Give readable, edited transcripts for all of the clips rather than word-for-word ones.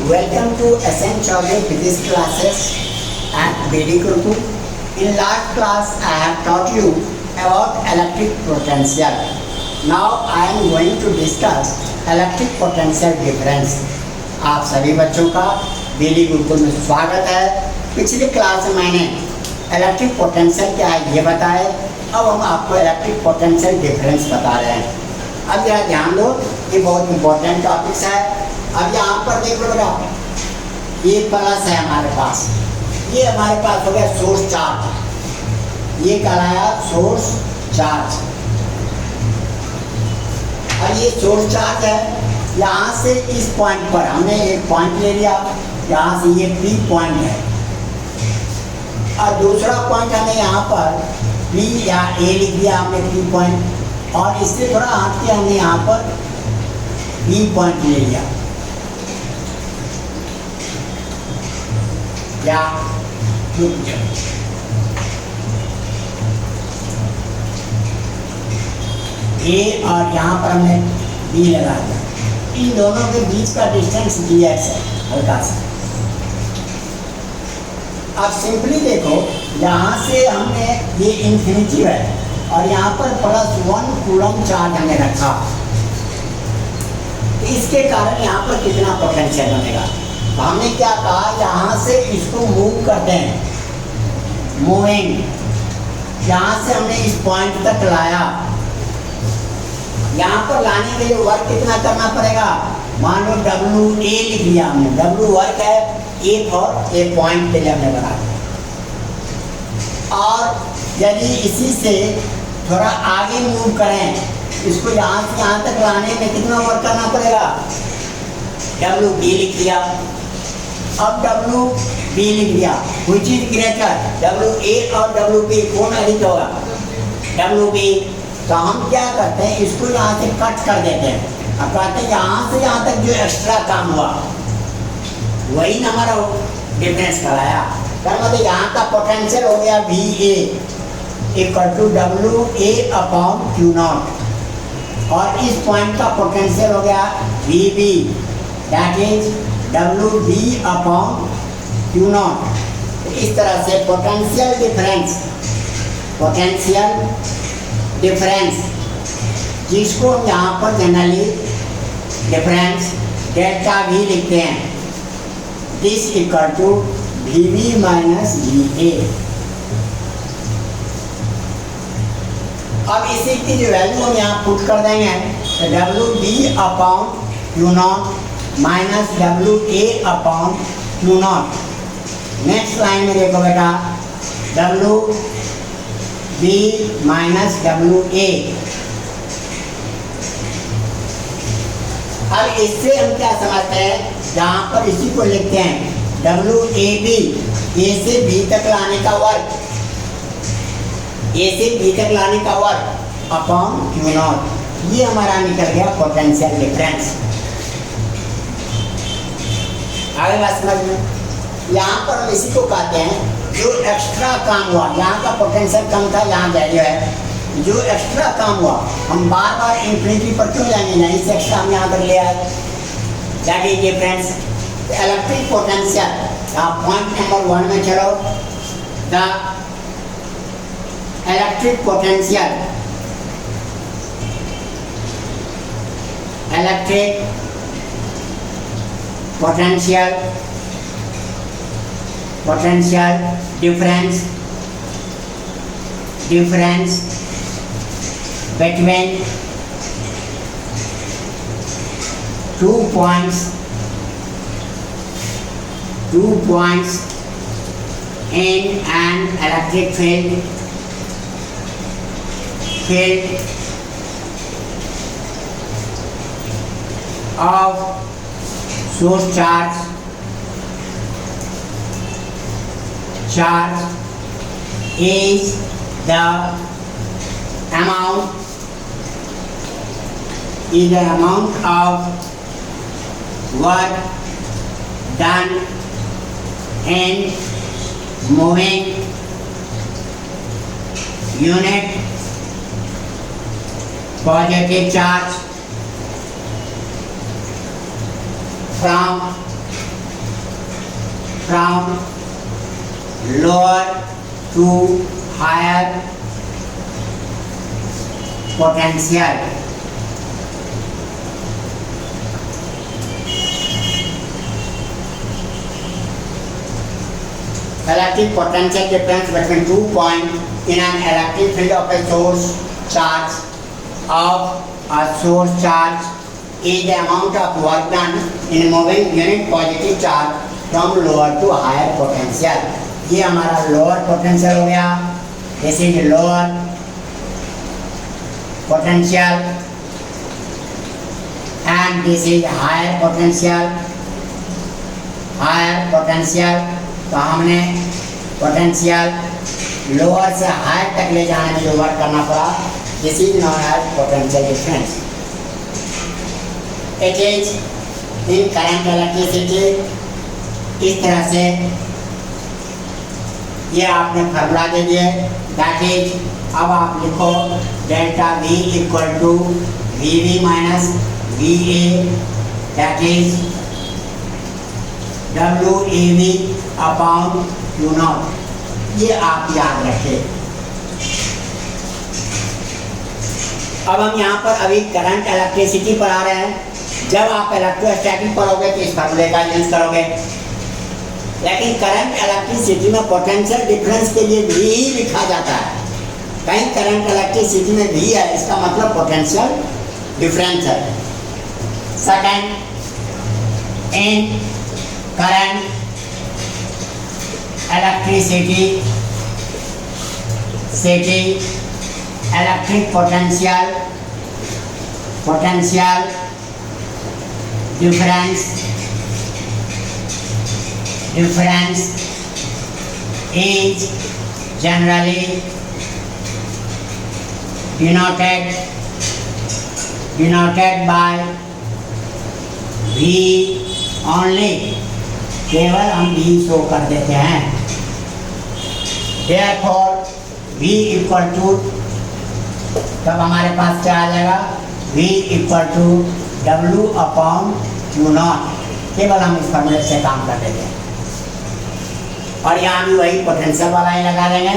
Welcome to SN Chaudhary Physics classes at BD Gurukul. In last class, I have taught you about electric potential. Now I am going to discuss electric potential difference. आप सभी बच्चों का BD Gurukul में स्वागत है। पिछली class में मैंने इलेक्ट्रिक पोटेंशियल क्या है ये बताया। अब हम आपको इलेक्ट्रिक पोटेंशियल डिफरेंस बता रहे हैं। अब यह ध्यान दो, ये बहुत इंपॉर्टेंट टॉपिक्स है। अब यहाँ पर देखो बेटा, ये प्लस है हमारे पास, ये हमारे पास हो गया सोर्स चार्ज, ये कहलाया सोर्स चार्ज। और ये सोर्स चार्ज है, यहाँ से इस पॉइंट पर हमने एक पॉइंट ले लिया, यहाँ से ये पी पॉइंट है और दूसरा पॉइंट हमें यहाँ पर बी या ए लिख दिया हमने पी पॉइंट, और इससे थोड़ा हट के हमने यहाँ पर बी पॉइंट ले लिया या ए, और यहाँ पर हमने बी लगा दिया। इन दोनों के बीच का डिस्टेंस dx है हल्का सा। अब सिंपली देखो, यहाँ से हमने ये इन्फिनिटी है और यहाँ पर +1 कूलम चार्ज हमने रखा, इसके कारण यहाँ पर कितना पोटेंशियल बनेगा। तो हमने क्या कहा, यहाँ से इसको मूव करते हैं, मूविंग, यहाँ से हमने इस पॉइंट तक लाया। यहाँ पर लाने के लिए वर्क कितना करना पड़ेगा, मान लो W A लिख लिया हमने, W वर्क है, A फॉर ए पॉइंट के लिए हमने बना दिया। और यदि इसी से थोड़ा आगे मूव करें, इसको यहाँ से यहाँ तक लाने में कितना वर्क करना पड़ेगा, W B लिख दिया। अब W B लिख दिया, which is greater, W A और W B कौन अधिक होगा, W B। तो हम क्या करते हैं, इसको यहाँ से कट कर देते हैं। अब कहते हैं यहाँ से यहाँ तक जो एक्स्ट्रा काम हुआ वही ना हमारा डिफरेंस कराया। कर मतलब यहाँ का पोटेंशियल हो गया VA = WA अपॉन Q0, और इस पॉइंट का पोटेंशियल हो गया VB that is WB upon Q0। इस तरह से पोटेंशियल डिफरेंस जिसको हम यहाँ पर जनरली डिफरेंस डेल्टा V लिखते हैं, this equal to VB minus VA। अब इसी की जो वैल्यू हम यहाँ पुट कर देंगे, तो WB upon Q0 minus WA upon Q0। Next line में देखो बेटा, WB माइनस WA। अब इससे हम क्या समझते हैं, जहाँ पर इसी को लिखते हैं WAB, A से B तक लाने का वर्क, A से B तक लाने का वर्क अपॉन Q0। ये हमारा निकल गया पोटेंशियल डिफरेंस। आगे बात समझ में। यहाँ पर हम इसी को कहते हैं जो एक्स्ट्रा काम हुआ, यहाँ का पोटेंशियल कम था, यहाँ वैल्यू है, जो एक्स्ट्रा काम हुआ हम बार बार इन्फिनिटी पर क्यों जाएंगे, नहीं से एक्स्ट्रा हम यहाँ पर ले आए, that is difference. Electric potential आप पॉइंट नंबर 1 में चलो, the electric potential difference between 2 points in an electric field of source charge is the amount of work done in moving unit positive charge from from lower to higher potential. Electric potential difference between 2 points in an electric field of a source charge is the amount of work done in moving unit positive charge from lower to higher potential। ये हमारा lower potential हो गया, this is lower potential and this is higher potential। higher potential तो हमने potential lower से higher तक ले जाने में जो वर्क करना पड़ा, this is known as potential difference. It is in current electricity. इस तरह से ये आपने फार्मूला दे दिए, दैट इज अब आप लिखो delta V equal to VV minus VA, that is WAV upon Q0। ये आप याद रखें। अब हम यहाँ पर अभी करंट इलेक्ट्रिसिटी पर आ रहे हैं। जब आप इलेक्ट्रोस्टैटिक पढ़ोगे तो इस फार्मूले का यूज करोगे, लेकिन करंट इलेक्ट्रिसिटी में पोटेंशियल डिफरेंस के लिए भी ही लिखा जाता है। कहीं करंट इलेक्ट्रिसिटी में भी है, इसका मतलब पोटेंशियल डिफरेंस है। Second, in current electricity electric potential difference is generally denoted by V only। केवल हम V शो कर देते हैं। Therefore V इक्वल टू, तब हमारे पास क्या आ जाएगा, V equal to W upon Q0। केवल हम इस फॉर्मूले से काम कर देते हैं और यहाँ भी वही पोटेंशियल वाला ही लगा देंगे,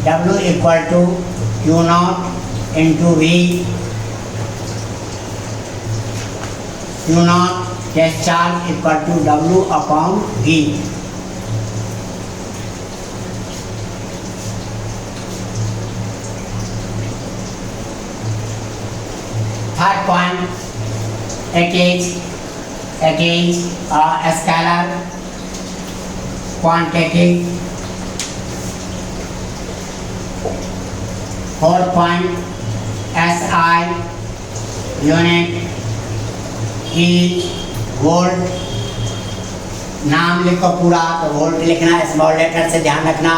W equal to Q0 into V। Q0 test charge equal to W upon V। Third point, it is a scalar quantity। Fourth point, SI unit is volt. नाम लिखो पूरा, तो वोल्ट लिखना, स्मॉल लेटर से ध्यान रखना।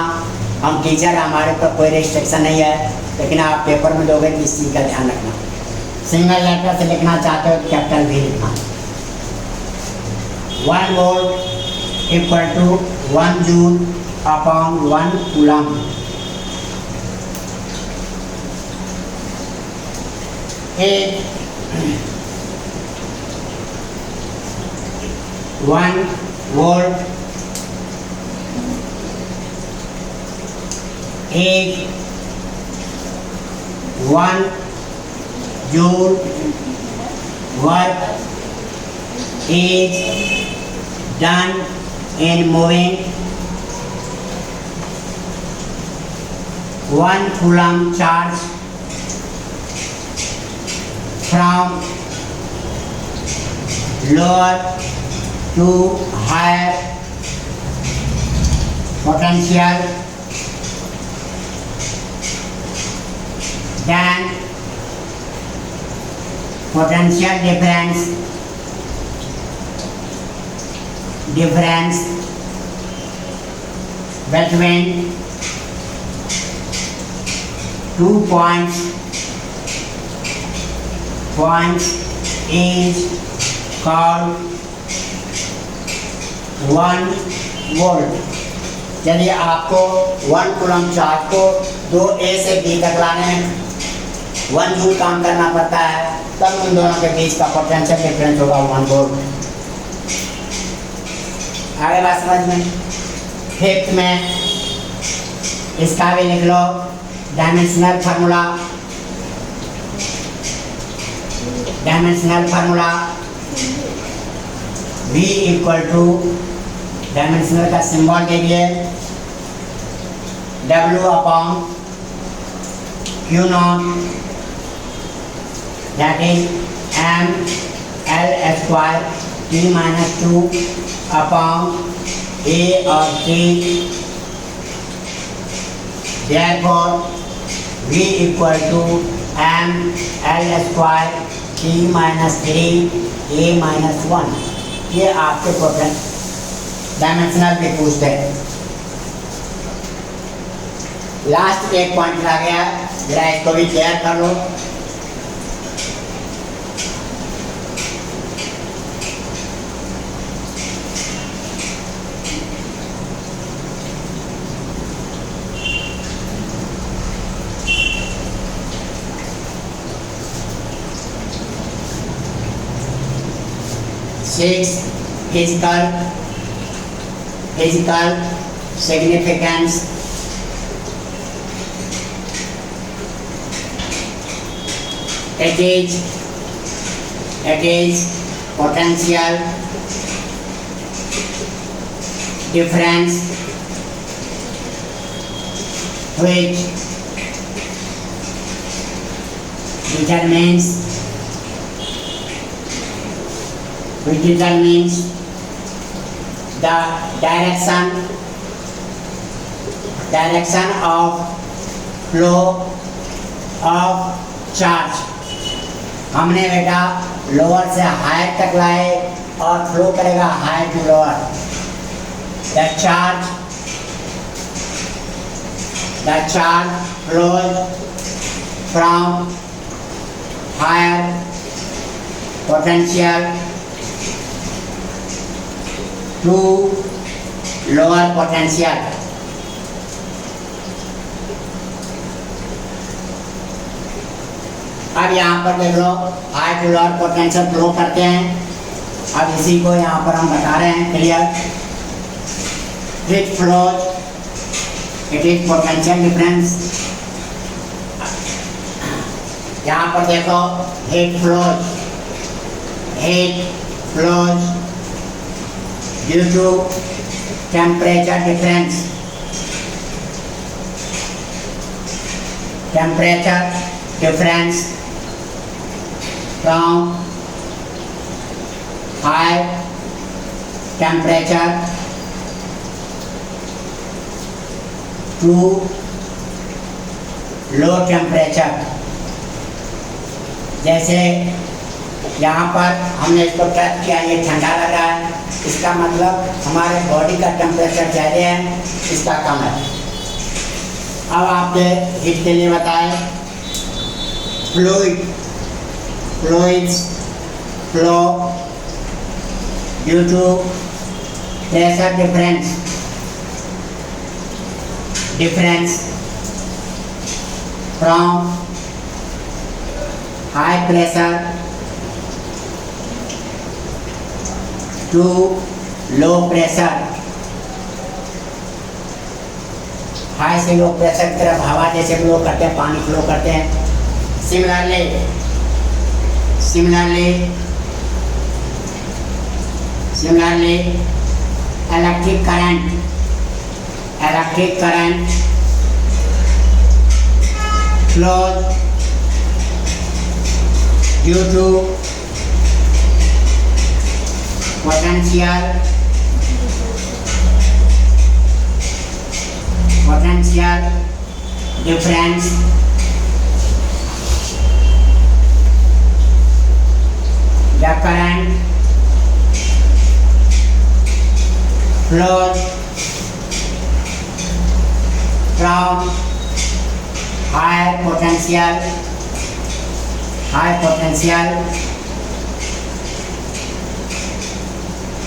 हम टीचर, हमारे पर कोई रिस्ट्रिक्शन नहीं है, लेकिन आप पेपर में दोगे तो इस चीज़ का ध्यान रखना। सिंगल लेटर से लिखना चाहते हो तो कैपिटल V लिखना। 1 volt equal to 1 joule upon 1 coulomb. एक 1 वोल्ट एक 1 joule work is done in moving 1 coulomb charge from lower to higher potential, then potential difference between 2 points is called 1 volt. यदि आपको 1 कूलम चार्ज को 2A से B तक लाने में 1 joule काम करना पड़ता है, तब उन दोनों के बीच का पोटेंशियल डिफरेंस होगा 1 वोल्ट। आगे बात समझ में। फिफ्थ में इसका भी लिख लो dimensional formula. Dimensional formula V equal to dimensional का सिंबल देखिए W upon Q not that is ML² T minus 2 upon A और T। Therefore V equal to ML² T minus 3 A minus 1। ये आपके क्वेश्चन डायमेंशनल भी पूछते हैं। Last एक point रह गया, जरा इसको भी क्लियर कर लो। Six, physical significance। It is potential difference which determines the direction of flow of charge। हमने बेटा लोअर से हायर तक लाए और फ्लो करेगा higher to lower. the charge flows from higher potential to lower potential। अब यहाँ पर देख लो high to lower potential flow करते हैं। अब इसी को यहाँ पर हम बता रहे हैं clear. Heat flows it is potential difference. यहाँ पर देखो heat flows due to temperature difference. From high temperature to low temperature। जैसे यहाँ पर हमने इसको टच किया, ये ठंडा लग रहा है, इसका मतलब हमारे बॉडी का टेम्परेचर ज़्यादा है, इसका कम है। अब आपके हीट के लिए बताएं fluids flow due to pressure difference from high pressure to low pressure। High से लो प्रेशर की तरफ हवा जैसे फ्लो करते हैं, पानी फ्लो करते हैं। Similarly, electric current flows due to potential difference the current flows from high potential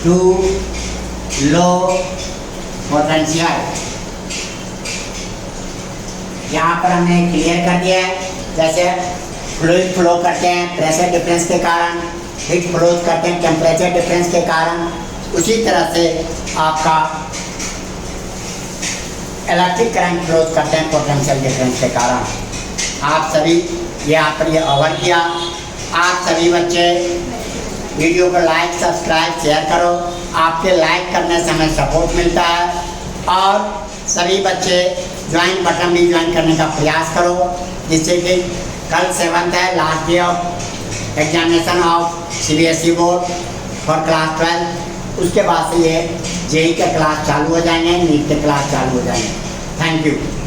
to low potential। यहाँ पर हमने क्लियर कर दिया है। जैसे फ्लूइड फ्लो करते हैं प्रेशर डिफरेंस के कारण, हीट फ्लो करते हैं टेम्परेचर डिफरेंस के कारण। उसी तरह से आपका इलेक्ट्रिक करंट फ्लो करते हैं पोटेंशियल डिफरेंस के कारण। आप सभी यहाँ पर ये ओवर किया। आप सभी बच्चे वीडियो को लाइक सब्सक्राइब शेयर करो, आपके लाइक करने से हमें सपोर्ट मिलता है। और सभी बच्चे ज्वाइन बटन भी ज्वाइन करने का प्रयास करो, जिससे कि कल 7th है, last day of examination of CBSE board for class 12। उसके बाद से ये JEE के क्लास चालू हो जाएंगे, नीट के क्लास चालू हो जाएंगे। Thank you.